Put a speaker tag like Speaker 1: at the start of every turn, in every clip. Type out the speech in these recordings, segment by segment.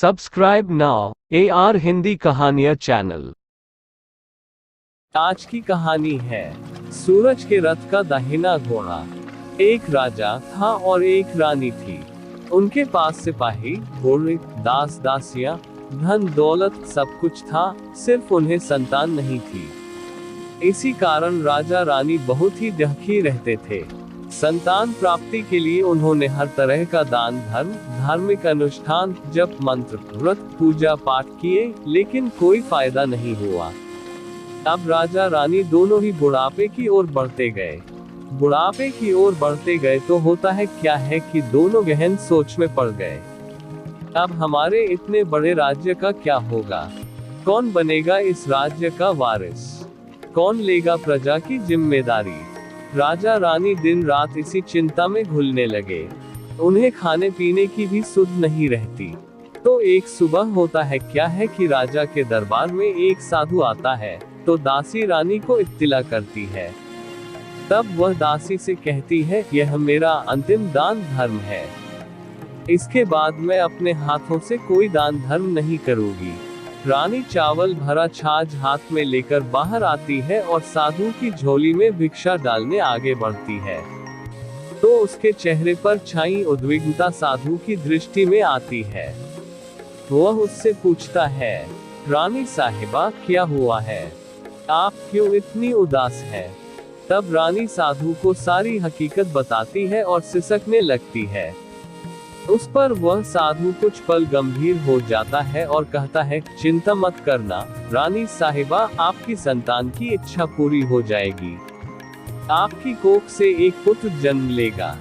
Speaker 1: Subscribe now AR Hindi कहानियाँ channel.
Speaker 2: आज की कहानी है सूरज के रथ का दाहिना घोड़ा। एक राजा था और एक रानी थी। उनके पास सिपाही, घोड़े, दास दासियां, धन दौलत सब कुछ था, सिर्फ उन्हें संतान नहीं थी। इसी कारण राजा रानी बहुत ही दुखी रहते थे। संतान प्राप्ति के लिए उन्होंने हर तरह का दान धर्म, धार्मिक अनुष्ठान, जप मंत्र, व्रत, पूजा पाठ किए, लेकिन कोई फायदा नहीं हुआ। अब राजा रानी दोनों ही बुढ़ापे की ओर बढ़ते गए। बुढ़ापे की ओर बढ़ते गए तो होता है क्या है कि दोनों गहन सोच में पड़ गए। अब हमारे इतने बड़े राज्य का क्या होगा? कौन बनेगा इस राज्य का वारिस? कौन लेगा प्रजा की जिम्मेदारी? राजा रानी दिन रात इसी चिंता में घुलने लगे। उन्हें खाने पीने की भी सुध नहीं रहती। तो एक सुबह होता है क्या है कि राजा के दरबार में एक साधु आता है, तो दासी रानी को इत्तिला करती है। तब वह दासी से कहती है, यह मेरा अंतिम दान धर्म है। इसके बाद मैं अपने हाथों से कोई दान धर्म नहीं करूंगी। रानी चावल भरा छाछ हाथ में लेकर बाहर आती है और साधु की झोली में भिक्षा डालने आगे बढ़ती है। तो उसके चेहरे पर छाई उद्विग्नता साधु की दृष्टि में आती है। वह उससे पूछता है, रानी साहिबा क्या हुआ है? आप क्यों इतनी उदास हैं? तब रानी साधु को सारी हकीकत बताती है और सिसकने लगती है। उस पर वह साधु कुछ पल गंभीर हो जाता है और कहता है, चिंता मत करना रानी साहिबा, आपकी संतान की इच्छा पूरी हो जाएगी। आपकी कोख से एक पुत्र जन्म लेगा।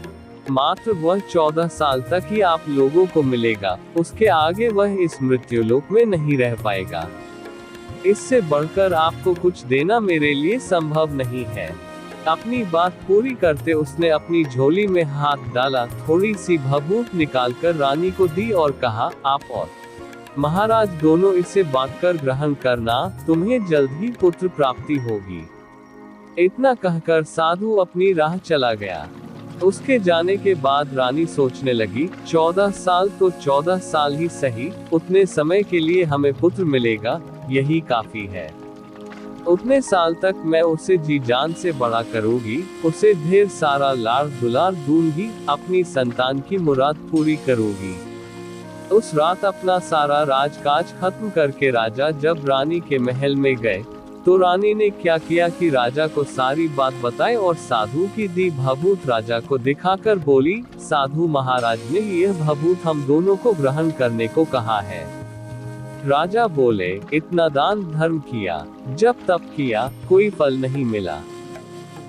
Speaker 2: मात्र वह 14 साल तक ही आप लोगों को मिलेगा, उसके आगे वह इस मृत्युलोक में नहीं रह पाएगा। इससे बढ़कर आपको कुछ देना मेरे लिए संभव नहीं है। अपनी बात पूरी करते उसने अपनी झोली में हाथ डाला, थोड़ी सी भभूत निकालकर रानी को दी और कहा, आप और महाराज दोनों इसे बांटकर ग्रहण करना, तुम्हें जल्द ही पुत्र प्राप्ति होगी। इतना कहकर साधु अपनी राह चला गया। उसके जाने के बाद रानी सोचने लगी, 14 साल तो 14 साल ही सही, उतने समय के लिए हमें पुत्र मिलेगा, यही काफी है। उतने साल तक मैं उसे जी जान से बड़ा करूंगी, उसे ढेर सारा लाड़ दुलार दूंगी, अपनी संतान की मुराद पूरी करूंगी। उस रात अपना सारा राजकाज खत्म करके राजा जब रानी के महल में गए, तो रानी ने क्या किया कि राजा को सारी बात बताई और साधु की दी भभूत राजा को दिखाकर बोली, साधु महाराज ने यह भभूत हम दोनों को ग्रहण करने को कहा है। राजा बोले, इतना दान धर्म किया, जब तप किया, कोई फल नहीं मिला।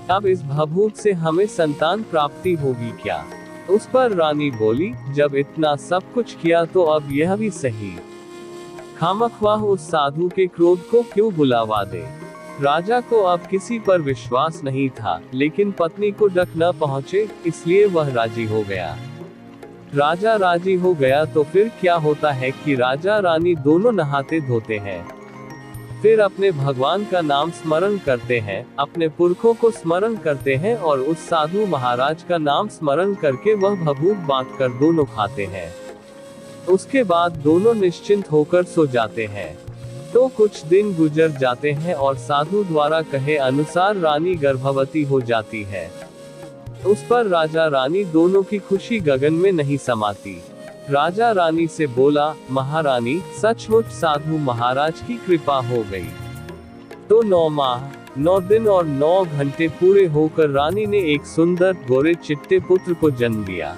Speaker 2: अब इस भभूत से हमें संतान प्राप्ति होगी क्या? उस पर रानी बोली, जब इतना सब कुछ किया तो अब यह भी सही। खामख्वाह उस साधु के क्रोध को क्यों बुलावा दे। राजा को अब किसी पर विश्वास नहीं था, लेकिन पत्नी को डक न पहुँचे, इसलिए वह राजी हो गया। राजा राजी हो गया तो फिर क्या होता है कि राजा रानी दोनों नहाते धोते हैं। फिर अपने भगवान का नाम स्मरण करते हैं, अपने पुरखों को स्मरण करते हैं और उस साधु महाराज का नाम स्मरण करके वह भभूत बांटकर दोनों खाते हैं। उसके बाद दोनों निश्चिंत होकर सो जाते हैं। तो कुछ दिन गुजर जाते हैं और साधु द्वारा कहे अनुसार रानी गर्भवती हो जाती है। उस पर राजा रानी दोनों की खुशी गगन में नहीं समाती। राजा रानी से बोला, महारानी सचमुच साधु महाराज की कृपा हो गई। तो 9 माह 9 दिन और 9 घंटे पूरे होकर रानी ने एक सुंदर गोरे चिट्टे पुत्र को जन्म दिया।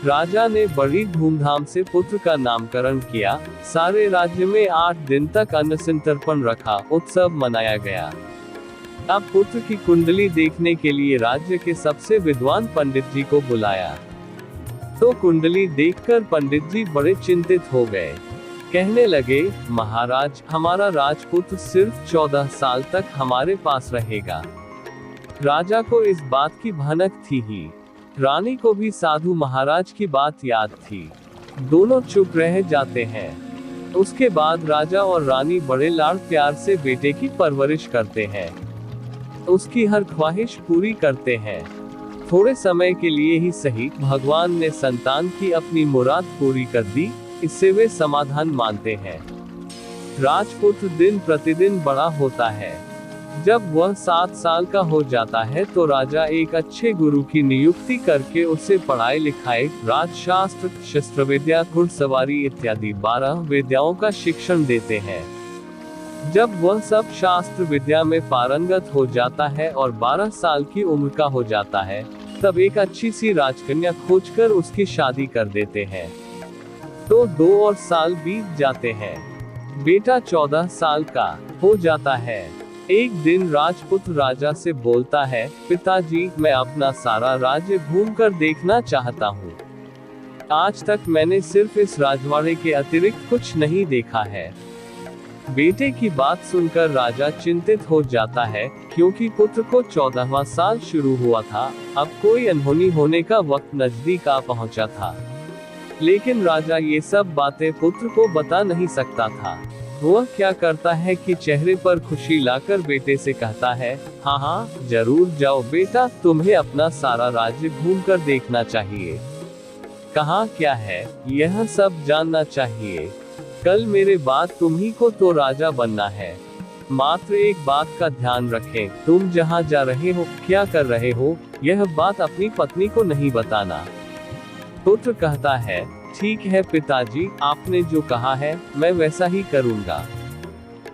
Speaker 2: राजा ने बड़ी धूमधाम से पुत्र का नामकरण किया। सारे राज्य में 8 दिन तक अन्न संतर्पण रखा, उत्सव मनाया गया। अब पुत्र की कुंडली देखने के लिए राज्य के सबसे विद्वान पंडित जी को बुलाया। तो कुंडली देखकर पंडित जी बड़े चिंतित हो गए। कहने लगे, महाराज हमारा राजपुत्र सिर्फ 14 साल तक हमारे पास रहेगा। राजा को इस बात की भनक थी ही। रानी को भी साधु महाराज की बात याद थी। दोनों चुप रह जाते हैं। उसके बाद राजा और रानी बड़े लाड़ प्यार से बेटे की परवरिश करते हैं, उसकी हर ख्वाहिश पूरी करते हैं। थोड़े समय के लिए ही सही, भगवान ने संतान की अपनी मुराद पूरी कर दी। इससे वे समाधान मानते हैं। राजपुत्र दिन प्रतिदिन बड़ा होता है। जब वह 7 साल का हो जाता है तो राजा एक अच्छे गुरु की नियुक्ति करके उसे पढ़ाई लिखाई, राजशास्त्र, शस्त्र विद्या, घुड़सवारी इत्यादि 12 विद्याओं का शिक्षण देते हैं। जब वह सब शास्त्र विद्या में पारंगत हो जाता है और 12 साल की उम्र का हो जाता है, तब एक अच्छी सी राजकन्या खोजकर उसकी शादी कर देते हैं। तो 2 और साल बीत जाते हैं। बेटा 14 साल का हो जाता है। एक दिन राजपुत्र राजा से बोलता है, पिताजी, मैं अपना सारा राज्य घूमकर देखना चाहता हूँ। आज तक मैंने सिर्फ इस राजवाड़े के अतिरिक्त कुछ नहीं देखा है। बेटे की बात सुनकर राजा चिंतित हो जाता है, क्योंकि पुत्र को 14वां साल शुरू हुआ था। अब कोई अनहोनी होने का वक्त नजदीक आ पहुंचा था। लेकिन राजा ये सब बातें पुत्र को बता नहीं सकता था। वह क्या करता है कि चेहरे पर खुशी लाकर बेटे से कहता है, हाँ हाँ, जरूर जाओ बेटा, तुम्हें अपना सारा राज्य घूमकर देखना चाहिए। कहाँ क्या है, यह सब जानना चाहिए। कल मेरे बाद तुम्ही को तो राजा बनना है। मात्र एक बात का ध्यान रखें, तुम जहाँ जा रहे हो, क्या कर रहे हो, यह बात अपनी पत्नी को नहीं बताना। पुत्र कहता है, ठीक है पिताजी, आपने जो कहा है मैं वैसा ही करूँगा।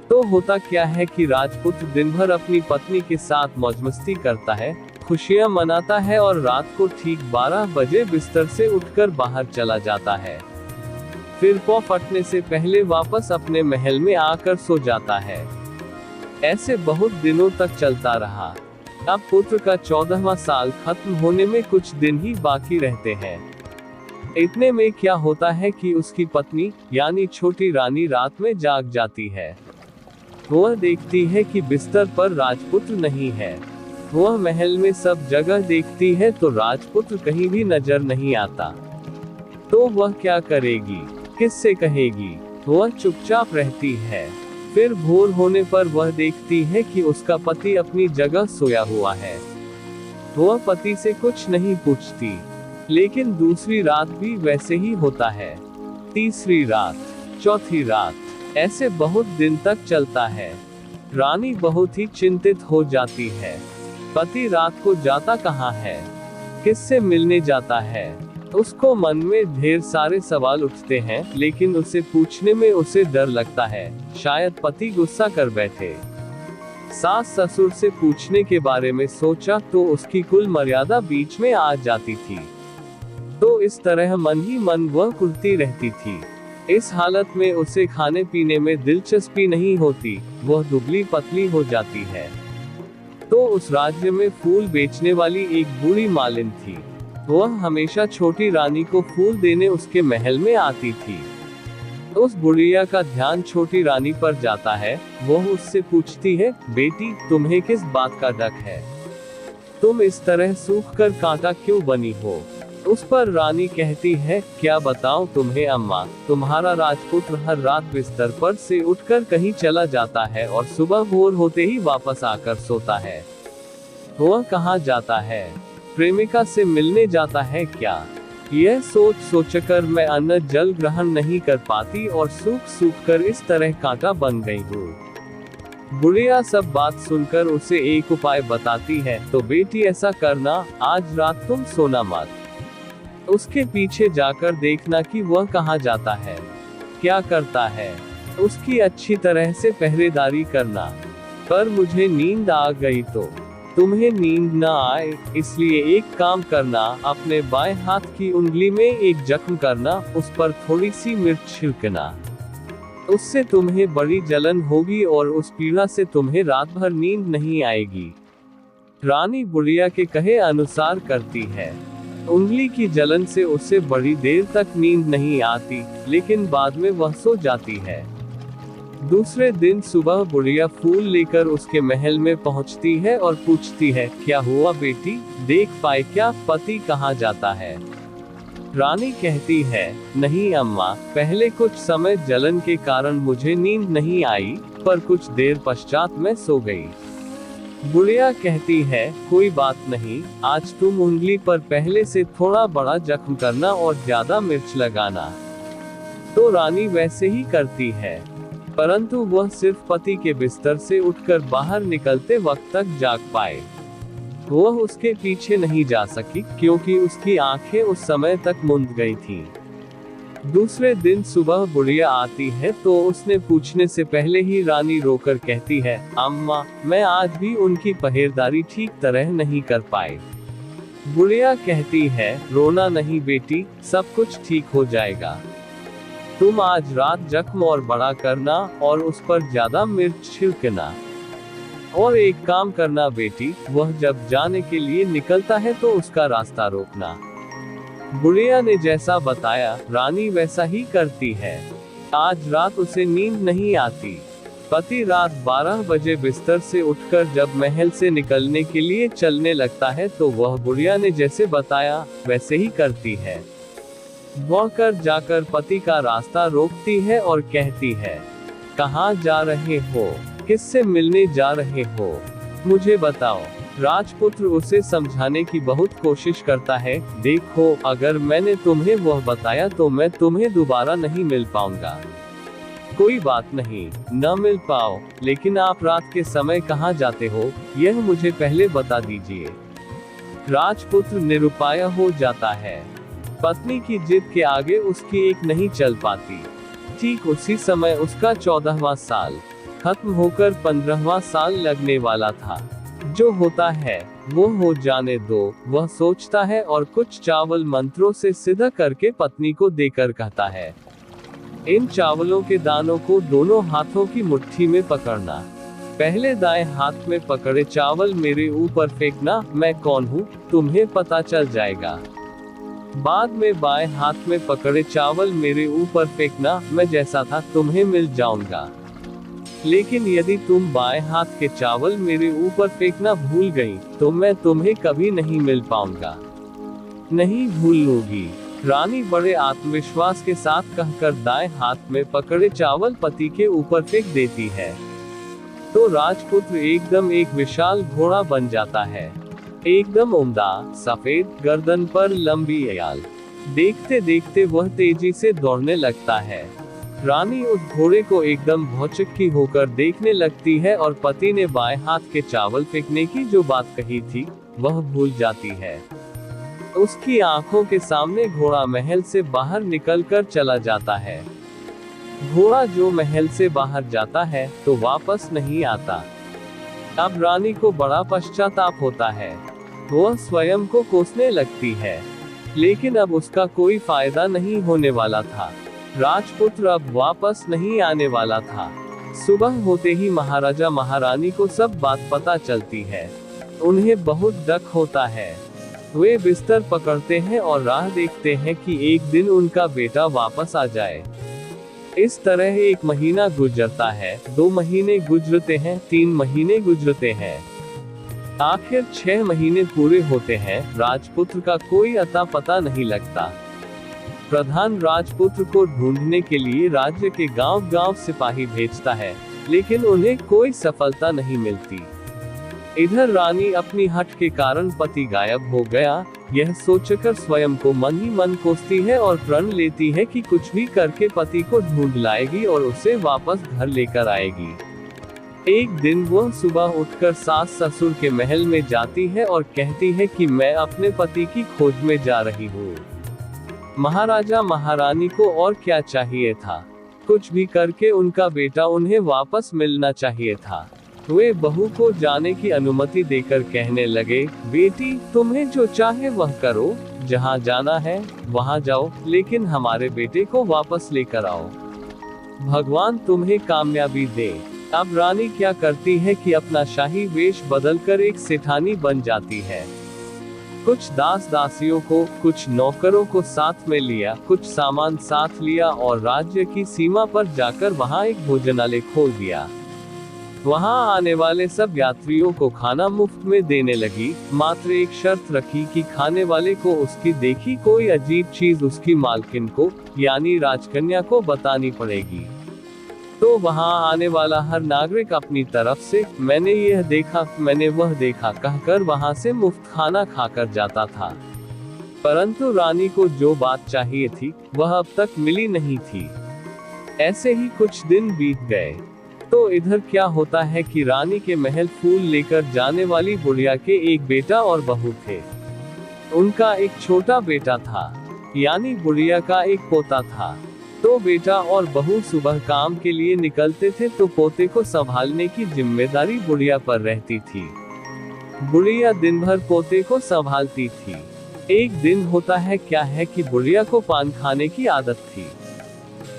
Speaker 2: तो होता क्या है कि राजपुत्र दिन भर अपनी पत्नी के साथ मौज मस्ती करता है, खुशियाँ मनाता है और रात को ठीक 12 बजे बिस्तर से उठकर बाहर चला जाता है। फिर पौ फटने से पहले वापस अपने महल में आकर सो जाता है। ऐसे बहुत दिनों तक चलता रहा। अब पुत्र का 14वां साल खत्म होने में कुछ दिन ही बाकी रहते हैं। इतने में क्या होता है कि उसकी पत्नी यानी छोटी रानी रात में जाग जाती है। वह देखती है कि बिस्तर पर राजपुत्र नहीं है। वह महल में सब जगह देखती है तो राजपुत्र कहीं भी नजर नहीं आता। तो वह क्या करेगी, किससे कहेगी? वह चुपचाप रहती है। फिर भोर होने पर वह देखती है कि उसका पति अपनी जगह सोया हुआ है। वह पति से कुछ नहीं पूछती। लेकिन दूसरी रात भी वैसे ही होता है, तीसरी रात, चौथी रात, ऐसे बहुत दिन तक चलता है। रानी बहुत ही चिंतित हो जाती है। पति रात को जाता कहाँ है, किससे मिलने जाता है? उसको मन में ढेर सारे सवाल उठते हैं, लेकिन उसे पूछने में उसे डर लगता है, शायद पति गुस्सा कर बैठे। सास ससुर से पूछने के बारे में सोचा तो उसकी कुल मर्यादा बीच में आ जाती थी। तो इस तरह मन ही मन वह कुलती रहती थी। इस हालत में उसे खाने पीने में दिलचस्पी नहीं होती, वह दुबली पतली हो जाती है। तो उस राज्य में फूल बेचने वाली एक बूढ़ी मालिन थी। वह हमेशा छोटी रानी को फूल देने उसके महल में आती थी। उस बुढ़िया का ध्यान छोटी रानी पर जाता है। वह उससे पूछती है, बेटी, तुम्हें किस बात का डक है? तुम इस तरह सूख कर कांटा क्यों बनी हो? उस पर रानी कहती है, क्या बताऊं तुम्हें अम्मा, तुम्हारा राजपुत्र हर रात बिस्तर पर से उठकर कहीं चला जाता है और सुबह भोर होते ही वापस आकर सोता है। वह कहाँ जाता है? प्रेमिका से मिलने जाता है क्या? यह सोच सोचकर मैं अन्न जल ग्रहण नहीं कर पाती और सूख सूख कर इस तरह कांटा बन गई हूँ। बुढ़िया सब बात सुनकर उसे एक उपाय बताती है, तो बेटी ऐसा करना, आज रात तुम सोना मत। उसके पीछे जाकर देखना कि वह कहाँ जाता है, क्या करता है। उसकी अच्छी तरह से पहरेदारी करना। पर मुझे नींद आ गई तो? तुम्हें नींद न आए, इसलिए एक काम करना, अपने बाएं हाथ की उंगली में एक जख्म करना, उस पर थोड़ी सी मिर्च छिड़कना। उससे तुम्हें बड़ी जलन होगी और उस पीड़ा से तुम्हें रात भर नींद नहीं आएगी। रानी बुढ़िया के कहे अनुसार करती है। उंगली की जलन से उसे बड़ी देर तक नींद नहीं आती, लेकिन बाद में वह सो जाती है। दूसरे दिन सुबह बुढ़िया फूल लेकर उसके महल में पहुंचती है और पूछती है, क्या हुआ बेटी, देख पाए क्या, पति कहाँ जाता है? रानी कहती है, नहीं अम्मा, पहले कुछ समय जलन के कारण मुझे नींद नहीं आई, पर कुछ देर पश्चात मैं सो गई। बुढ़िया कहती है, कोई बात नहीं, आज तुम उंगली पर पहले से थोड़ा बड़ा जख्म करना और ज्यादा मिर्च लगाना। तो रानी वैसे ही करती है, परंतु वह सिर्फ पति के बिस्तर से उठकर बाहर निकलते वक्त तक जाग पाए। वह उसके पीछे नहीं जा सकी क्योंकि उसकी आंखें उस समय तक मूंद गई थीं। दूसरे दिन सुबह बुढ़िया आती है तो उसने पूछने से पहले ही रानी रोकर कहती है, अम्मा, मैं आज भी उनकी पहरेदारी ठीक तरह नहीं कर पाई। बुढ़िया कहती है, रोना नहीं बेटी, सब कुछ ठीक हो जाएगा। तुम आज रात जख्म और बड़ा करना और उस पर ज्यादा मिर्च छिड़कना। और एक काम करना बेटी, वह जब जाने के लिए निकलता है तो उसका रास्ता रोकना। बुढ़िया ने जैसा बताया रानी वैसा ही करती है। आज रात उसे नींद नहीं आती। पति रात 12 बजे बिस्तर से उठकर जब महल से निकलने के लिए चलने लगता है तो वह बुढ़िया ने जैसे बताया वैसे ही करती है। दौड़कर जाकर पति का रास्ता रोकती है और कहती है, कहाँ जा रहे हो, किससे मिलने जा रहे हो, मुझे बताओ। राजपुत्र उसे समझाने की बहुत कोशिश करता है, देखो, अगर मैंने तुम्हें वह बताया तो मैं तुम्हें दोबारा नहीं मिल पाऊंगा। कोई बात नहीं, न मिल पाओ, लेकिन आप रात के समय कहाँ जाते हो, यह मुझे पहले बता दीजिए। राजपुत्र निरुपाय हो जाता है। पत्नी की जिद के आगे उसकी एक नहीं चल पाती। ठीक उसी समय उसका 14वां साल खत्म होकर 15वां साल लगने वाला था। जो होता है वो हो जाने दो, वह सोचता है और कुछ चावल मंत्रों से सीधा करके पत्नी को देकर कहता है, इन चावलों के दानों को दोनों हाथों की मुट्ठी में पकड़ना। पहले दाएं हाथ में पकड़े चावल मेरे ऊपर फेंकना, मैं कौन हूँ तुम्हें पता चल जाएगा। बाद में बाएं हाथ में पकड़े चावल मेरे ऊपर फेंकना, मैं जैसा था तुम्हें मिल जाऊंगा। लेकिन यदि तुम बाएं हाथ के चावल मेरे ऊपर फेंकना भूल गई तो मैं तुम्हें कभी नहीं मिल पाऊंगा। नहीं भूलूंगी। रानी बड़े आत्मविश्वास के साथ कहकर दाएं हाथ में पकड़े चावल पति के ऊपर फेंक देती है। तो राजपुत्र एकदम एक विशाल घोड़ा बन जाता है, एकदम उम्दा, सफेद, गर्दन पर लंबी याल। देखते देखते वह तेजी से दौड़ने लगता है। रानी उस घोड़े को एकदम भौचक्की होकर देखने लगती है और पति ने बाएं हाथ के चावल फेंकने की जो बात कही थी वह भूल जाती है। उसकी आंखों के सामने घोड़ा महल से बाहर निकलकर चला जाता है। घोड़ा जो महल से बाहर जाता है तो वापस नहीं आता। अब रानी को बड़ा पश्चाताप होता है। वह स्वयं को कोसने लगती है, लेकिन अब उसका कोई फायदा नहीं होने वाला था। राजपुत्र अब वापस नहीं आने वाला था। सुबह होते ही महाराजा महारानी को सब बात पता चलती है। उन्हें बहुत डक होता है। वे बिस्तर पकड़ते हैं और राह देखते हैं कि एक दिन उनका बेटा वापस आ जाए। इस तरह 1 महीना गुजरता है, 2 महीने गुजरते हैं, 3 महीने गुजरते हैं। आखिर 6 महीने पूरे होते हैं। राजपुत्र का कोई अता पता नहीं लगता। प्रधान राजपुत्र को ढूंढने के लिए राज्य के गांव-गांव सिपाही भेजता है, लेकिन उन्हें कोई सफलता नहीं मिलती। इधर रानी अपनी हठ के कारण पति गायब हो गया, यह सोचकर स्वयं को मन ही मन कोसती है और प्रण लेती है कि कुछ भी करके पति को ढूंढ लाएगी और उसे वापस घर लेकर आएगी। एक दिन वह सुबह उठकर सास ससुर के महल में जाती है और कहती है कि मैं अपने पति की खोज में जा रही हूँ। महाराजा महारानी को और क्या चाहिए था, कुछ भी करके उनका बेटा उन्हें वापस मिलना चाहिए था। वे बहू को जाने की अनुमति देकर कहने लगे, बेटी, तुम्हें जो चाहे वह करो, जहाँ जाना है वहाँ जाओ, लेकिन हमारे बेटे को वापस लेकर आओ। भगवान तुम्हें कामयाबी दे। अब रानी क्या करती है कि अपना शाही वेश बदलकर एक सेठानी बन जाती है। कुछ दास दासियों को, कुछ नौकरों को साथ में लिया, कुछ सामान साथ लिया और राज्य की सीमा पर जाकर वहां एक भोजनालय खोल दिया। वहां आने वाले सब यात्रियों को खाना मुफ्त में देने लगी। मात्र एक शर्त रखी कि खाने वाले को उसकी देखी कोई अजीब चीज उसकी मालकिन को, यानी राजकन्या को बतानी पड़ेगी। तो वहां आने वाला हर नागरिक अपनी तरफ से मैंने यह देखा, मैंने वह देखा कहकर वहां से मुफ्त खाना खाकर जाता था। परंतु रानी को जो बात चाहिए थी वह अब तक मिली नहीं थी। ऐसे ही कुछ दिन बीत गए। तो इधर क्या होता है कि रानी के महल फूल लेकर जाने वाली बुढ़िया के एक बेटा और बहू थे। उनका एक छोटा बेटा था, यानी बुढ़िया का एक पोता था। तो बेटा और बहू सुबह काम के लिए निकलते थे तो पोते को संभालने की जिम्मेदारी बुढ़िया पर रहती थी। बुढ़िया दिन भर पोते को संभालती थी। एक दिन होता है क्या है कि बुढ़िया को पान खाने की आदत थी।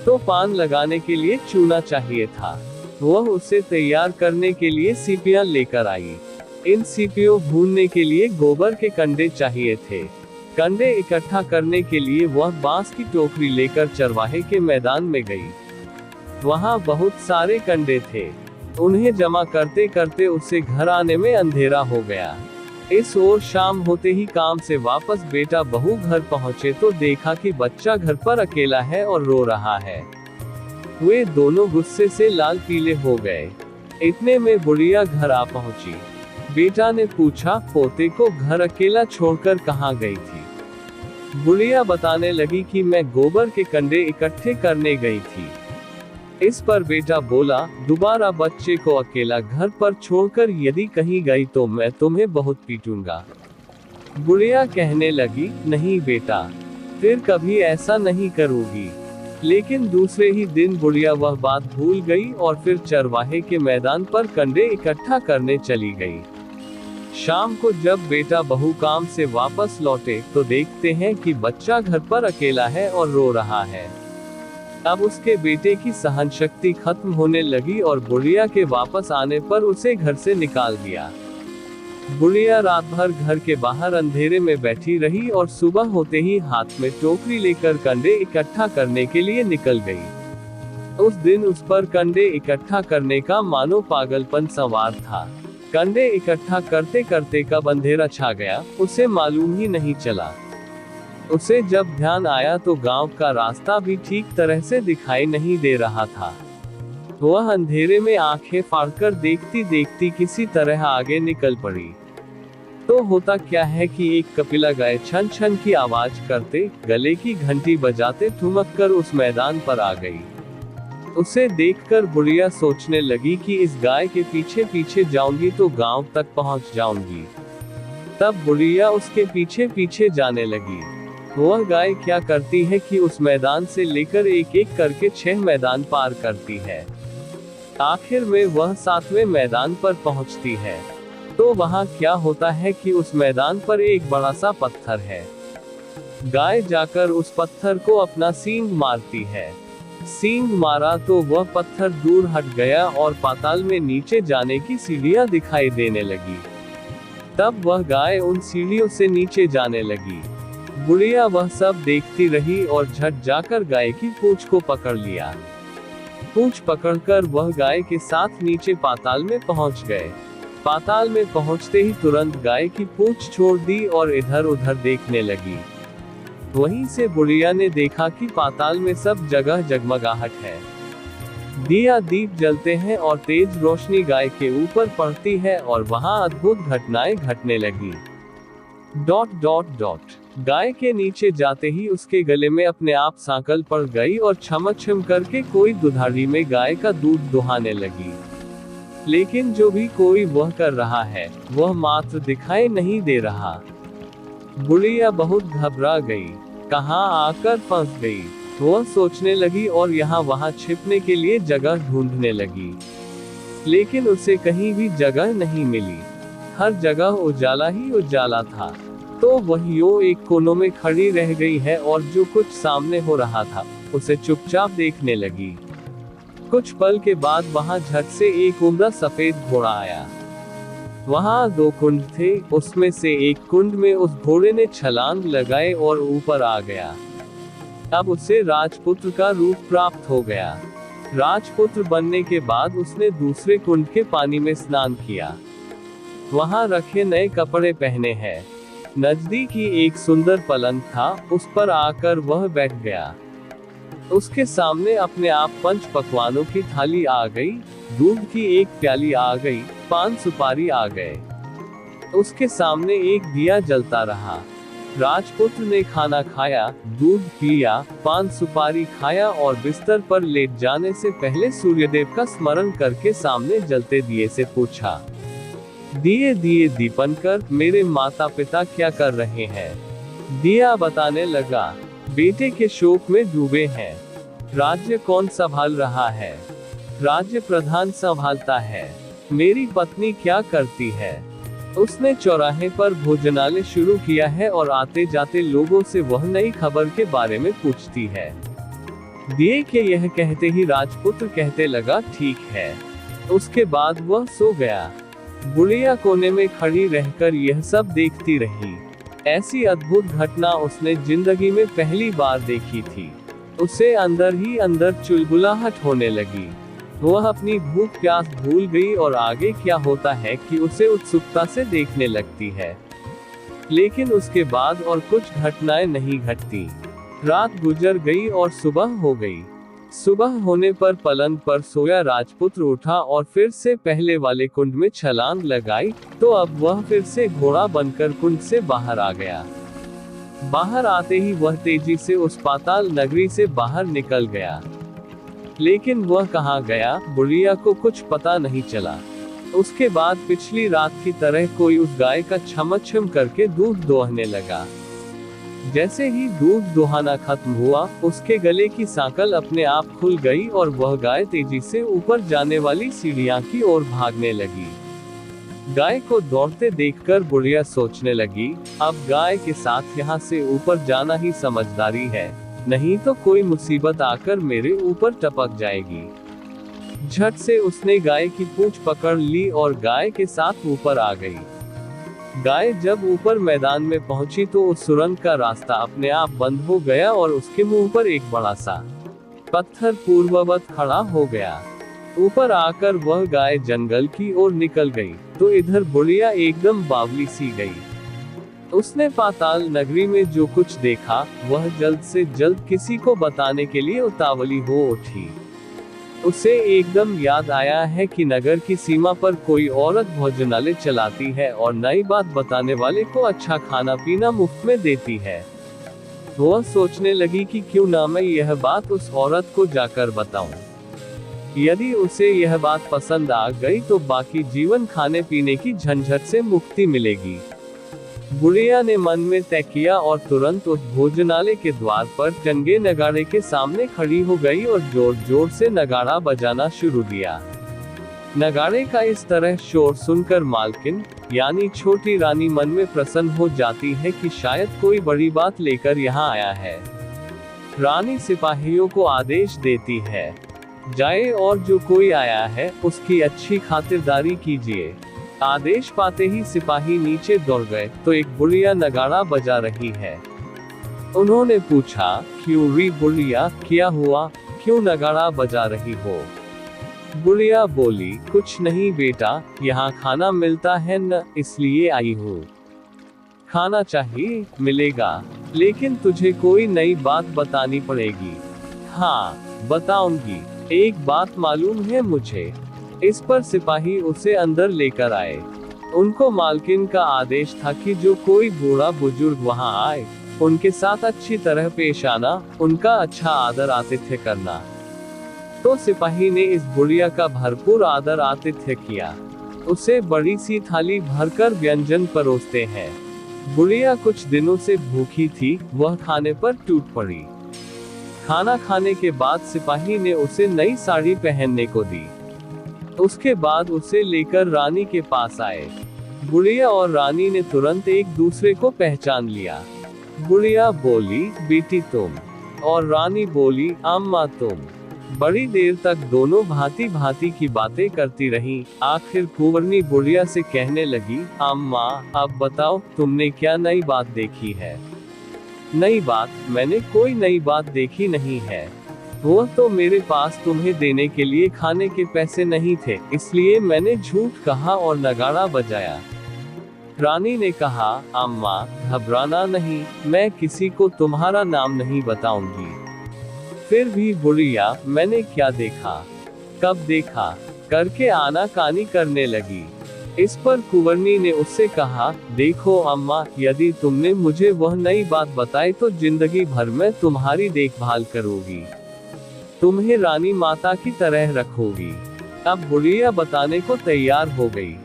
Speaker 2: तो पान लगाने के लिए चूना चाहिए था। वह उसे तैयार करने के लिए सीपियां लेकर आई। इन सीपियों भूनने के लिए गोबर के कंडे चाहिए थे। कंडे इकट्ठा करने के लिए वह बांस की टोकरी लेकर चरवाहे के मैदान में गई। वहां बहुत सारे कंडे थे। उन्हें जमा करते करते उसे घर आने में अंधेरा हो गया। इस ओर शाम होते ही काम से वापस बेटा बहू घर पहुंचे तो देखा कि बच्चा घर पर अकेला है और रो रहा है। वे दोनों गुस्से से लाल पीले हो गए। इतने में बुढ़िया घर आ पहुंची। बेटा ने पूछा, पोते को घर अकेला छोड़कर कहाँ गई थी? बुढ़िया बताने लगी कि मैं गोबर के कंडे इकट्ठे करने गई थी। इस पर बेटा बोला, दोबारा बच्चे को अकेला घर पर छोड़कर यदि कहीं गई तो मैं तुम्हें बहुत पीटूंगा। बुढ़िया कहने लगी, नहीं बेटा, फिर कभी ऐसा नहीं करूंगी। लेकिन दूसरे ही दिन बुढ़िया वह बात भूल गई और फिर चरवाहे के मैदान पर कंडे इकट्ठा करने चली गई। शाम को जब बेटा बहू काम से वापस लौटे तो देखते हैं कि बच्चा घर पर अकेला है और रो रहा है। अब उसके बेटे की सहन शक्ति खत्म होने लगी और बुढ़िया के वापस आने पर उसे घर से निकाल दिया। बुढ़िया रात भर घर के बाहर अंधेरे में बैठी रही और सुबह होते ही हाथ में टोकरी लेकर कंडे इकट्ठा करने के लिए निकल गई। उस दिन उस पर कंडे इकट्ठा करने का मानो पागलपन सवार था। कंडे इकट्ठा करते करते कब अंधेरा छा गया उसे मालूम ही नहीं चला। उसे जब ध्यान आया तो गांव का रास्ता भी ठीक तरह से दिखाई नहीं दे रहा था। वह अंधेरे में आंखें फाड़कर देखती देखती किसी तरह आगे निकल पड़ी। तो होता क्या है कि एक कपिला गाय छन छन की आवाज करते, गले की घंटी बजाते ठुमक कर उस मैदान पर आ गई। उसे देखकर बुढ़िया सोचने लगी कि इस गाय के पीछे पीछे जाऊंगी तो गांव तक पहुंच जाऊंगी। तब बुढ़िया उसके पीछे पीछे जाने लगी। वह गाय क्या करती है कि उस मैदान से लेकर एक एक करके 6 मैदान पार करती है। आखिर में वह 7वें मैदान पर पहुंचती है। तो वहां क्या होता है कि उस मैदान पर एक बड़ा सा पत्थर है। गाय जाकर उस पत्थर को अपना सींग मारती है। सींग मारा तो वह पत्थर दूर हट गया और पाताल में नीचे जाने की सीढ़ियां दिखाई देने लगी। तब वह गाय उन सीढ़ियों से नीचे जाने लगी। बुढ़िया वह सब देखती रही और झट जाकर गाय की पूंछ को पकड़ लिया। पूंछ पकड़कर वह गाय के साथ नीचे पाताल में पहुंच गए। पाताल में पहुंचते ही तुरंत गाय की पूंछ छोड़ दी और इधर उधर देखने लगी। वहीं से बुढ़िया ने देखा कि पाताल में सब जगह जगमगाहट है। दिया दीप जलते हैं और तेज रोशनी गाय के ऊपर पड़ती है और वहां अद्भुत घटनाएं घटने लगी। ... गाय के नीचे जाते ही उसके गले में अपने आप सांकल पड़ गई और छमछम करके कोई दुधारी में गाय का दूध दुहाने लगी। लेकिन जो भी कोई वह कर रहा है वह मात्र दिखाई नहीं दे रहा। बुढ़िया बहुत घबरा गई, कहाँ आकर फंस गई। वह सोचने लगी और यहाँ वहाँ छिपने के लिए जगह ढूंढने लगी। लेकिन उसे कहीं भी जगह नहीं मिली। हर जगह उजाला ही उजाला था। तो वही एक कोनों में खड़ी रह गई है और जो कुछ सामने हो रहा था उसे चुपचाप देखने लगी। कुछ पल के बाद वहां झट से एक उम्दा सफेद घोड़ा आया। वहां 2 कुंड थे, उसमें से एक कुंड में उस घोड़े ने छलांग लगाए और ऊपर आ गया। अब उसे राजपुत्र का रूप प्राप्त हो गया। राजपुत्र बनने के बाद उसने दूसरे कुंड के पानी में स्नान किया। वहां रखे नए कपड़े पहने हैं। नजदीक ही एक सुंदर पलंग था, उस पर आकर वह बैठ गया। उसके सामने अपने आप 5 पकवानों की थाली आ गई, दूध की एक प्याली आ गई, पान सुपारी आ गए। उसके सामने एक दिया जलता रहा। राजपुत्र ने खाना खाया, दूध पिया, पान सुपारी खाया और बिस्तर पर लेट जाने से पहले सूर्यदेव का स्मरण करके सामने जलते दिए से पूछा, दिए दिए दीपनकर, मेरे माता पिता क्या कर रहे हैं? दिया बताने लगा, बेटे के शोक में डूबे हैं। राज्य कौन संभाल रहा है? राज्य प्रधान संभालता है। मेरी पत्नी क्या करती है? उसने चौराहे पर भोजनालय शुरू किया है और आते जाते लोगों से वह नई खबर के बारे में पूछती है। दिए के यह कहते ही राजपुत्र कहते लगा, ठीक है। उसके बाद वह सो गया। बुढ़िया कोने में खड़ी रहकर यह सब देखती रही। ऐसी अद्भुत घटना उसने जिंदगी में पहली बार देखी थी। उसे अंदर ही अंदर चुलबुलाहट होने लगी। वह अपनी भूख प्यास भूल गई और आगे क्या होता है कि उसे उत्सुकता से देखने लगती है। लेकिन उसके बाद और कुछ घटनाएं नहीं घटती। रात गुजर गई और सुबह हो गई। सुबह होने पर पलंग पर सोया राजपुत्र उठा और फिर से पहले वाले कुंड में छलांग लगाई, तो अब वह फिर से घोड़ा बनकर कुंड से बाहर आ गया। बाहर आते ही वह तेजी से उस पाताल नगरी से बाहर निकल गया। लेकिन वह कहाँ गया, बुढ़िया को कुछ पता नहीं चला। उसके बाद पिछली रात की तरह कोई उस गाय का छमछम करके दूध दोहने लगा। जैसे ही दूध दोहाना खत्म हुआ, उसके गले की सांकल अपने आप खुल गई और वह गाय तेजी से ऊपर जाने वाली सीढ़ियां की ओर भागने लगी। गाय को दौड़ते देखकर बुढ़िया सोचने लगी, अब गाय के साथ यहाँ से ऊपर जाना ही समझदारी है, नहीं तो कोई मुसीबत आकर मेरे ऊपर टपक जाएगी। झट से उसने गाय की पूंछ पकड़ ली और गाय के साथ ऊपर आ गई। गाय जब ऊपर मैदान में पहुंची तो उस सुरंग का रास्ता अपने आप बंद हो गया और उसके मुंह पर एक बड़ा सा पत्थर पूर्ववत खड़ा हो गया। ऊपर आकर वह गाय जंगल की ओर निकल गई, तो इधर बुढ़िया एकदम बावली सी गई। उसने पाताल नगरी में जो कुछ देखा, वह जल्द से जल्द किसी को बताने के लिए उतावली हो उठी। उसे एकदम याद आया है कि नगर की सीमा पर कोई औरत भोजनालय चलाती है और नई बात बताने वाले को अच्छा खाना पीना मुफ्त में देती है। वह सोचने लगी कि क्यों ना मैं यह बात उस औरत को जाकर बताऊं। यदि उसे यह बात पसंद आ गई तो बाकी जीवन खाने पीने की झंझट से मुक्ति मिलेगी। बुढ़िया ने मन में तय किया और तुरंत उस भोजनालय के द्वार पर टंगे नगाड़े के सामने खड़ी हो गई और जोर जोर से नगाड़ा बजाना शुरू किया। नगाड़े का इस तरह शोर सुनकर मालकिन यानी छोटी रानी मन में प्रसन्न हो जाती है कि शायद कोई बड़ी बात लेकर यहाँ आया है। रानी सिपाहियों को आदेश देती है, जाए और जो कोई आया है उसकी अच्छी खातिरदारी कीजिए। आदेश पाते ही सिपाही नीचे दौड़ गए तो एक बुढ़िया नगाड़ा बजा रही है। उन्होंने पूछा, क्यों री बुढ़िया, क्या हुआ, क्यों नगाड़ा बजा रही हो? बुढ़िया बोली, कुछ नहीं बेटा, यहाँ खाना मिलता है न, इसलिए आई हूँ। खाना चाहिए, मिलेगा, लेकिन तुझे कोई नई बात बतानी पड़ेगी। हाँ, बताऊंगी। एक बात मालूम है मुझे। इस पर सिपाही उसे अंदर लेकर आए। उनको मालकिन का आदेश था कि जो कोई बूढ़ा बुजुर्ग वहां आए, उनके साथ अच्छी तरह पेश आना, उनका अच्छा आदर आतिथ्य करना। तो सिपाही ने इस बुढ़िया का भरपूर आदर आतिथ्य किया। उसे बड़ी सी थाली भरकर व्यंजन परोसते हैं। बुढ़िया कुछ दिनों से भूखी थी, वह खाने पर टूट पड़ी। खाना खाने के बाद सिपाही ने उसे नई साड़ी पहनने को दी। उसके बाद उसे लेकर रानी के पास आए। बुढ़िया और रानी ने तुरंत एक दूसरे को पहचान लिया। बुढ़िया बोली, बेटी तुम, और रानी बोली, अम्मा तुम। बड़ी देर तक दोनों भांति भांति की बातें करती रहीं। आखिर कुंवरनी बुढ़िया से कहने लगी, अम्मा अब बताओ तुमने क्या नई बात देखी है? नई बात? मैंने कोई नई बात देखी नहीं है। वो तो मेरे पास तुम्हें देने के लिए खाने के पैसे नहीं थे, इसलिए मैंने झूठ कहा और नगाड़ा बजाया। रानी ने कहा, अम्मा घबराना नहीं, मैं किसी को तुम्हारा नाम नहीं बताऊंगी। फिर भी बुढ़िया, मैंने क्या देखा, कब देखा करके आनाकानी करने लगी। इस पर कुंवरनी ने उससे कहा, देखो अम्मा, यदि तुमने मुझे वह नई बात बताई तो जिंदगी भर में तुम्हारी देखभाल करूंगी, तुम्हें रानी माता की तरह रखूंगी। अब बुढ़िया बताने को तैयार हो गई।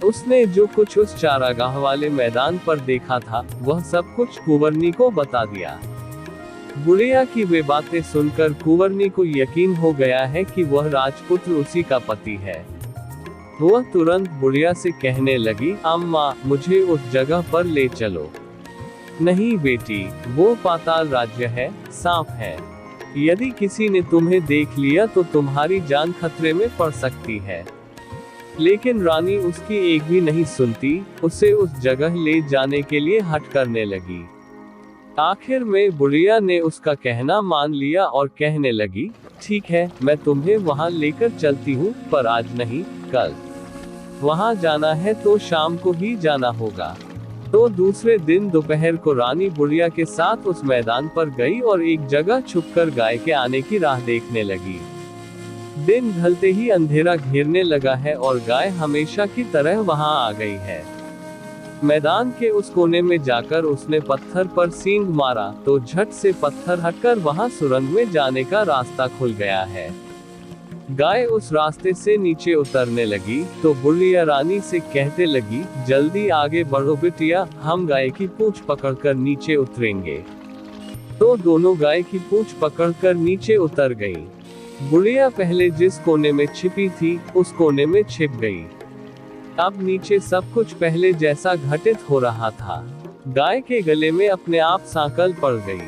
Speaker 2: उसने जो कुछ उस चारागाह वाले मैदान पर देखा था, वह सब कुछ कुंवरनी को बता दिया। बुढ़िया की वे बातें सुनकर कुंवरनी को यकीन हो गया है कि वह राजपुत्र उसी का पति है। वह तुरंत बुढ़िया से कहने लगी, अम्मा, मुझे उस जगह पर ले चलो। नहीं बेटी, वो पाताल राज्य है, सांप है। यदि किसी ने तुम्हें देख लिया तो तुम्हारी जान खतरे में पड़ सकती है। लेकिन रानी उसकी एक भी नहीं सुनती, उसे उस जगह ले जाने के लिए हठ करने लगी। आखिर में बुढ़िया ने उसका कहना मान लिया और कहने लगी, ठीक है, मैं तुम्हें वहां लेकर चलती हूँ, पर आज नहीं, कल। वहां जाना है तो शाम को ही जाना होगा। तो दूसरे दिन दोपहर को रानी बुढ़िया के साथ उस मैदान पर गई और एक जगह छुपकर गाय के आने की राह देखने लगी। दिन ढलते ही अंधेरा घेरने लगा है और गाय हमेशा की तरह वहां आ गई है। मैदान के उस कोने में जाकर उसने पत्थर पर सींग मारा तो झट से पत्थर हटकर वहां सुरंग में जाने का रास्ता खुल गया है। गाय उस रास्ते से नीचे उतरने लगी तो बुढ़िया रानी से कहते लगी, जल्दी आगे बढ़ो बिटिया, हम गाय की पूंछ पकड़कर नीचे उतरेंगे। तो दोनों गाय की पूंछ पकड़कर नीचे उतर गई। बुढ़िया पहले जिस कोने में छिपी थी, उस कोने में छिप गई। अब नीचे सब कुछ पहले जैसा घटित हो रहा था। गाय के गले में अपने आप सांकल पड़ गई।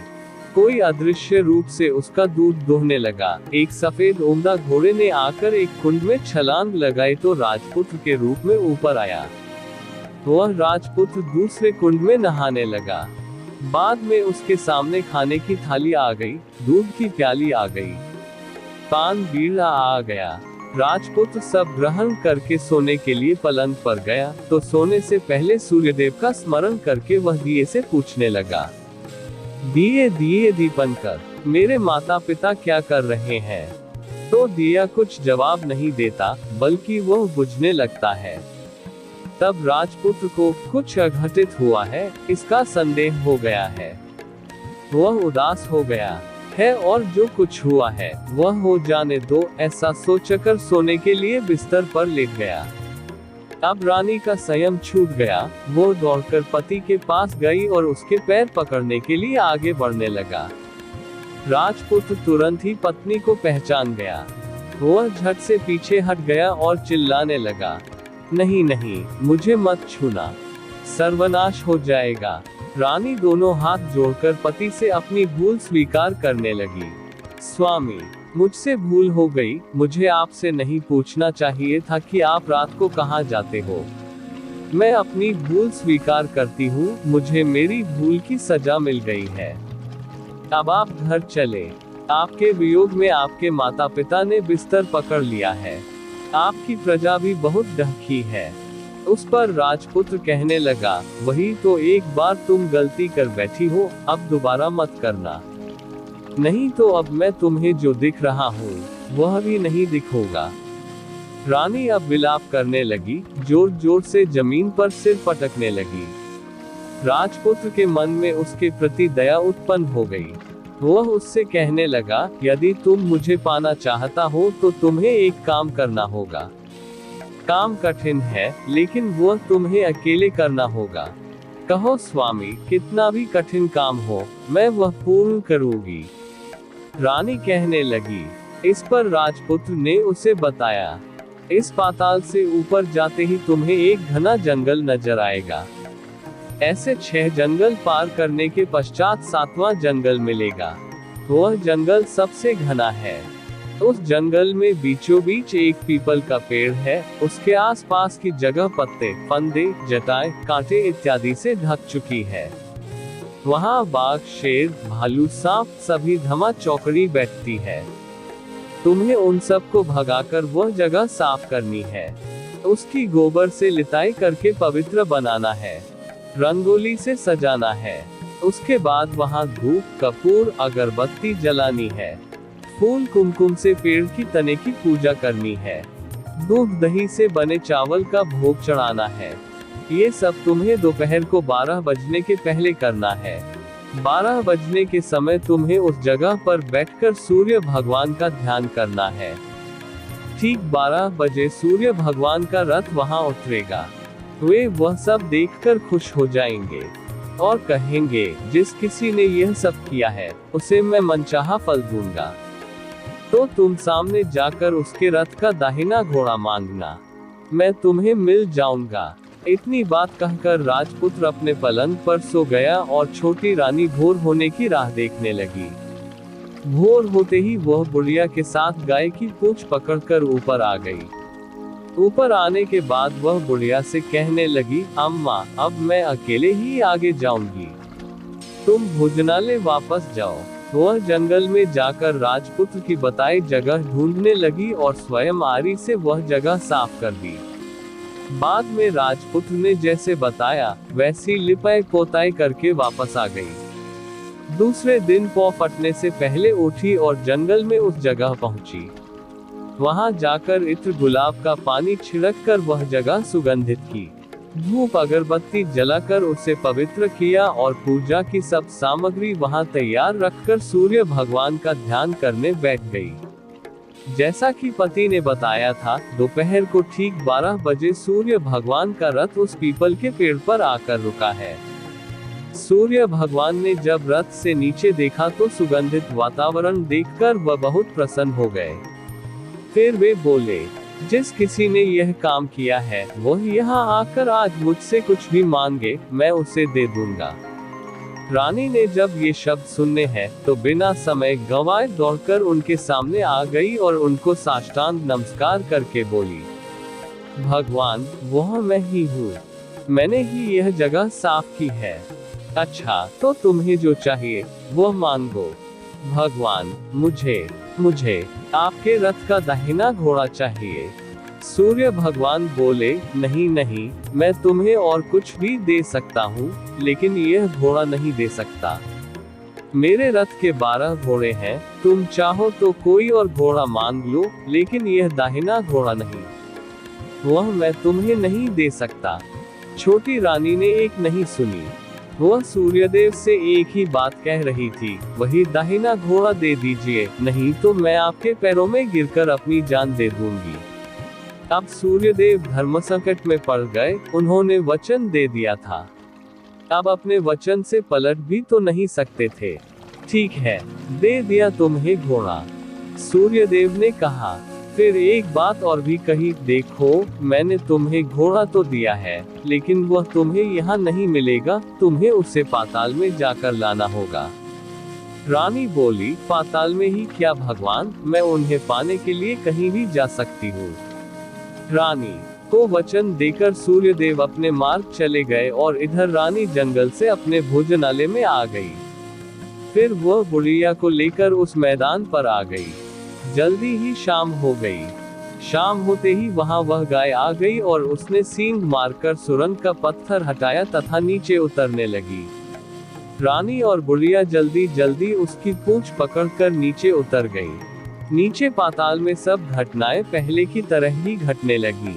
Speaker 2: कोई अदृश्य रूप से उसका दूध दोहने लगा। एक सफेद उम्दा घोड़े ने आकर एक कुंड में छलांग लगाई तो राजपुत्र के रूप में ऊपर आया। वह राजपुत्र दूसरे कुंड में नहाने लगा। बाद में उसके सामने खाने की थाली आ गई, दूध की प्याली आ गई, पान बीड़ा आ गया। राजपुत्र सब ग्रहण करके सोने के लिए पलंग पर गया तो सोने से पहले सूर्यदेव का स्मरण करके वह दिए से पूछने लगा, दिए दिए दीपनकर, मेरे माता पिता क्या कर रहे हैं? तो दिया कुछ जवाब नहीं देता, बल्कि वह बुझने लगता है। तब राजपुत्र को कुछ अघटित हुआ है, इसका संदेह हो गया है। वह उदास हो गया है और जो कुछ हुआ है वह हो जाने दो, ऐसा सोचकर सोने के लिए बिस्तर पर लेट गया। अब रानी का संयम छूट गया। वो दौड़कर पति के पास गई और उसके पैर पकड़ने के लिए आगे बढ़ने लगा। राजपुत्र तुरंत ही पत्नी को पहचान गया। वह झट से पीछे हट गया और चिल्लाने लगा, नहीं नहीं, मुझे मत छूना, सर्वनाश हो जाएगा। रानी दोनों हाथ जोड़कर पति से अपनी भूल स्वीकार करने लगी। स्वामी, मुझसे भूल हो गई, मुझे आपसे नहीं पूछना चाहिए था कि आप रात को कहाँ जाते हो। मैं अपनी भूल स्वीकार करती हूँ, मुझे मेरी भूल की सजा मिल गई है। अब आप घर चले। आपके वियोग में आपके माता पिता ने बिस्तर पकड़ लिया है। आपकी प्रजा भी बहुत डहकी है। उस पर राजपुत्र कहने लगा, वही तो एक बार तुम गलती कर बैठी हो, अब दोबारा मत करना, नहीं तो अब मैं तुम्हें जो दिख रहा हूँ वह भी नहीं दिखोगा। रानी अब विलाप करने लगी, जोर जोर से जमीन पर सिर पटकने लगी। राजपुत्र के मन में उसके प्रति दया उत्पन्न हो गई। वह उससे कहने लगा, यदि तुम मुझे पाना चाहता हो तो तुम्हें एक काम करना होगा। काम कठिन है, लेकिन वह तुम्हें अकेले करना होगा। कहो स्वामी, कितना भी कठिन काम हो, मैं वह पूर्ण करूंगी। रानी कहने लगी। इस पर राजपुत्र ने उसे बताया, इस पाताल से ऊपर जाते ही तुम्हें एक घना जंगल नजर आएगा। ऐसे 6 जंगल पार करने के पश्चात 7वां जंगल मिलेगा। वह जंगल सबसे घना है। उस जंगल में बीचों बीच एक पीपल का पेड़ है। उसके आसपास की जगह पत्ते, फंदे, जटाएं, कांटे इत्यादि से ढक चुकी है। वहाँ बाघ, शेर, भालू, सांप सभी धमा चौकड़ी बैठती है। तुम्हें उन सब को भगाकर वह जगह साफ करनी है। उसकी गोबर से लिताई करके पवित्र बनाना है। रंगोली से सजाना है। उसके बाद वहाँ धूप, कपूर, अगरबत्ती जलानी है। फूल कुमकुम से पेड़ की तने की पूजा करनी है। दूध दही से बने चावल का भोग चढ़ाना है। ये सब तुम्हें दोपहर को 12 बजने के पहले करना है। 12 बजने के समय तुम्हें उस जगह पर बैठकर सूर्य भगवान का ध्यान करना है। ठीक 12 बजे सूर्य भगवान का रथ वहां उतरेगा। वे वह सब देखकर खुश हो जाएंगे और कहेंगे, जिस किसी ने यह सब किया है उसे मैं मनचाहा फल दूंगा। तो तुम सामने जाकर उसके रथ का दाहिना घोड़ा मांगना, मैं तुम्हें मिल जाऊंगा। इतनी बात कहकर राजपुत्र अपने पलंग पर सो गया और छोटी रानी भोर होने की राह देखने लगी। भोर होते ही वह बुढ़िया के साथ गाय की पूंछ पकड़कर ऊपर आ गई। ऊपर आने के बाद वह बुढ़िया से कहने लगी, अम्मा, अब मैं अकेले ही आगे जाऊंगी, तुम भोजनालय वापस जाओ। वह जंगल में जाकर राजपुत्र की बताई जगह ढूंढने लगी और स्वयं आरी से वह जगह साफ कर दी। बाद में राजपुत्र ने जैसे बताया वैसी लिपाई पोताई करके वापस आ गई। दूसरे दिन पौ फटने से पहले उठी और जंगल में उस जगह पहुंची। वहां जाकर इत्र गुलाब का पानी छिड़ककर वह जगह सुगंधित की। धूप अगरबत्ती जलाकर उसे पवित्र किया और पूजा की सब सामग्री वहां तैयार रखकर सूर्य भगवान का ध्यान करने बैठ गई। जैसा कि पति ने बताया था, दोपहर को ठीक 12 बजे सूर्य भगवान का रथ उस पीपल के पेड़ पर आकर रुका है। सूर्य भगवान ने जब रथ से नीचे देखा तो सुगंधित वातावरण देखकर वह बहुत प्रसन्न हो गए। फिर वे बोले, जिस किसी ने यह काम किया है वह यहाँ आकर आज मुझसे कुछ भी मांगे, मैं उसे दे दूंगा। रानी ने जब ये शब्द सुनने हैं तो बिना समय गंवाए दौड़कर उनके सामने आ गई और उनको साष्टांग नमस्कार करके बोली, भगवान, वह मैं ही हूँ, मैंने ही यह जगह साफ की है। अच्छा, तो तुम्हें जो चाहिए वो मांगो। भगवान, मुझे आपके रथ का दाहिना घोड़ा चाहिए। सूर्य भगवान बोले, नहीं, मैं तुम्हें और कुछ भी दे सकता हूँ, लेकिन यह घोड़ा नहीं दे सकता। मेरे रथ के 12 घोड़े हैं, तुम चाहो तो कोई और घोड़ा मांग लो, लेकिन यह दाहिना घोड़ा नहीं, वह मैं तुम्हें नहीं दे सकता। छोटी रानी ने एक नहीं सुनी। वह सूर्यदेव से एक ही बात कह रही थी, वही दाहिना घोड़ा दे दीजिए, नहीं तो मैं आपके पैरों में गिरकर अपनी जान दे दूंगी। अब सूर्यदेव धर्म संकट में पड़ गए, उन्होंने वचन दे दिया था, अब अपने वचन से पलट भी तो नहीं सकते थे। ठीक है, दे दिया तुम्हें घोड़ा, सूर्यदेव ने कहा। फिर एक बात और भी कही, देखो, मैंने तुम्हें घोड़ा तो दिया है, लेकिन वह तुम्हें यहाँ नहीं मिलेगा, तुम्हें उसे पाताल में जाकर लाना होगा। रानी बोली, पाताल में ही क्या भगवान, मैं उन्हें पाने के लिए कहीं भी जा सकती हूँ। रानी को वचन देकर सूर्यदेव अपने मार्ग चले गए और इधर रानी जंगल से अपने भोजनालय में आ गई। फिर वह बुढ़िया को लेकर उस मैदान पर आ गई। जल्दी ही शाम हो गई। शाम होते ही वहां वह गाय आ गई और उसने सींग मारकर सुरंग का पत्थर हटाया तथा नीचे उतरने लगी। रानी और बुढ़िया जल्दी जल्दी उसकी पूंछ पकड़कर नीचे उतर गई। नीचे पाताल में सब घटनाएं पहले की तरह ही घटने लगी।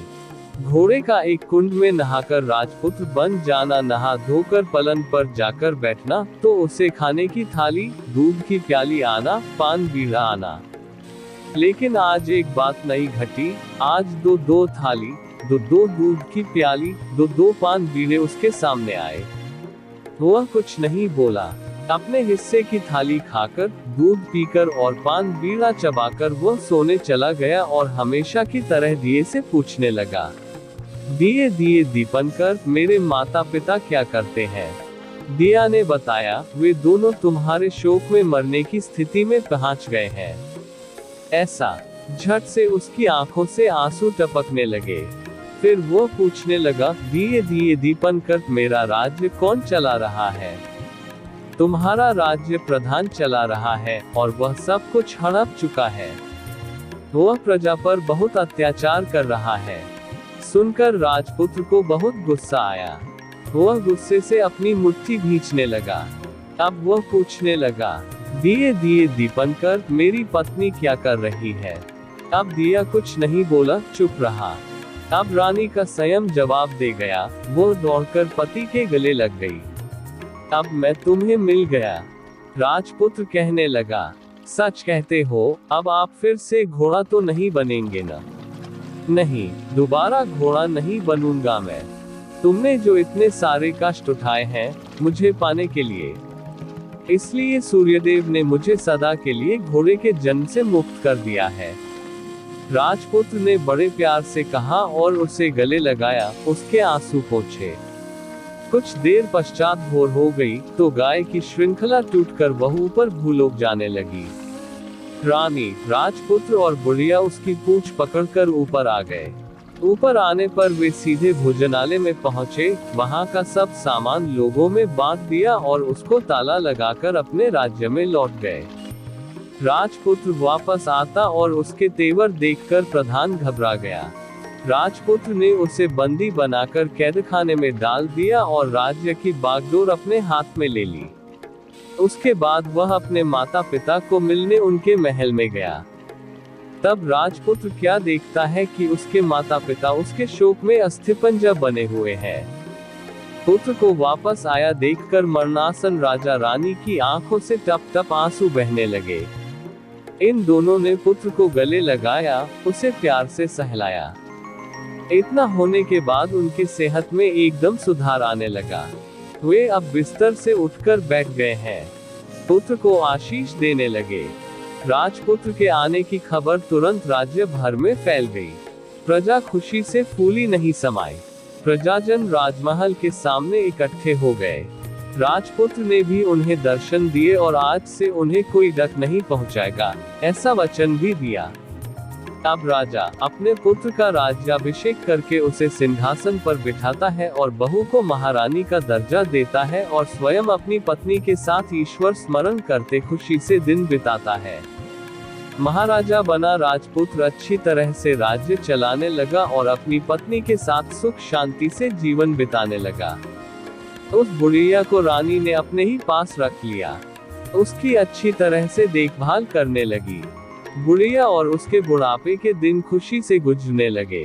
Speaker 2: घोड़े का एक कुंड में नहाकर राजपुत्र बन जाना, नहा धोकर पलंग पर जाकर बैठना, तो उसे खाने की थाली, दूध की प्याली आना, पान बीड़ा आना। लेकिन आज एक बात नई घटी। आज दो थाली, दो दूध की प्याली, दो पान बीड़े उसके सामने आए। वह कुछ नहीं बोला। अपने हिस्से की थाली खाकर, दूध पीकर और पान बीड़ा चबाकर वह सोने चला गया और हमेशा की तरह दिए से पूछने लगा, दिए दीपनकर, मेरे माता पिता क्या करते हैं? दिया ने बताया, वे दोनों तुम्हारे शोक में मरने की स्थिति में पहुंच गए हैं। ऐसा झट से उसकी आंखों से आंसू टपकने लगे। फिर वो पूछने लगा, दिए दीपनकर, मेरा राज्य कौन चला रहा है? तुम्हारा राज्य प्रधान चला रहा है और वह सब कुछ हड़प चुका है। वह प्रजा पर बहुत अत्याचार कर रहा है। सुनकर राजपुत्र को बहुत गुस्सा आया। वह गुस्से से अपनी मुट्ठी भींचने लगा। अब वह पूछने लगा, दिए दीपनकर, मेरी पत्नी क्या कर रही है? अब दिया कुछ नहीं बोला, चुप रहा। अब रानी का संयम जवाब दे गया। वो दौड़कर पति के गले लग गई। अब मैं तुम्हें मिल गया, राजपुत्र कहने लगा। सच कहते हो, अब आप फिर से घोड़ा तो नहीं बनेंगे ना? नहीं, दोबारा घोड़ा नहीं बनूंगा मैं। तुमने जो इतने सारे कष्ट उठाए हैं मुझे पाने के लिए, इसलिए सूर्यदेव ने मुझे सदा के लिए घोड़े के जन्म से मुक्त कर दिया है। राजपुत्र ने बड़े प्यार से कहा और उसे गले लगाया, उसके आंसू पोंछे। कुछ देर पश्चात भोर हो गई तो गाय की श्रृंखला टूटकर वह ऊपर भूलोक जाने लगी। रानी, राजपुत्र और बुढ़िया उसकी पूंछ पकड़कर ऊपर आ गए। ऊपर आने पर वे सीधे भोजनालय में पहुंचे। वहां का सब सामान लोगों में बांट दिया और उसको ताला लगाकर अपने राज्य में लौट गए। राजपुत्र वापस आता और उसके तेवर देखकर प्रधान घबरा गया। राजपुत्र ने उसे बंदी बनाकर कैदखाने में डाल दिया और राज्य की बागडोर अपने हाथ में ले ली। उसके बाद वह अपने माता पिता को मिलने उनके महल में गया। तब राजपुत्र क्या देखता है कि उसके माता पिता उसके शोक में अस्थिपंजर बने हुए हैं। पुत्र को वापस आया देखकर मरणासन राजा रानी की आंखों से टप टप आंसू बहने लगे। इन दोनों ने पुत्र को गले लगाया, उसे प्यार से सहलाया। इतना होने के बाद उनकी सेहत में एकदम सुधार आने लगा। वे अब बिस्तर से उठकर बैठ गए हैं। पुत्र को आशीष देने लगे। राजपुत्र के आने की खबर तुरंत राज्य भर में फैल गई। प्रजा खुशी से फूली नहीं समाई। प्रजाजन राजमहल के सामने इकट्ठे हो गए। राजपुत्र ने भी उन्हें दर्शन दिए और आज से उन्हें कोई डक नहीं पहुंचाएगा, ऐसा वचन भी दिया। अब राजा अपने पुत्र का राज्याभिषेक करके उसे सिंहासन पर बिठाता है और बहू को महारानी का दर्जा देता है और स्वयं अपनी पत्नी के साथ ईश्वर स्मरण करते खुशी से दिन बिताता है। महाराजा बना राजपुत्र अच्छी तरह से राज्य चलाने लगा और अपनी पत्नी के साथ सुख शांति से जीवन बिताने लगा। उस बुढ़िया को रानी ने अपने ही पास रख लिया। उसकी अच्छी तरह से देखभाल करने लगी। बुढ़िया और उसके बुढ़ापे के दिन खुशी से गुजरने लगे।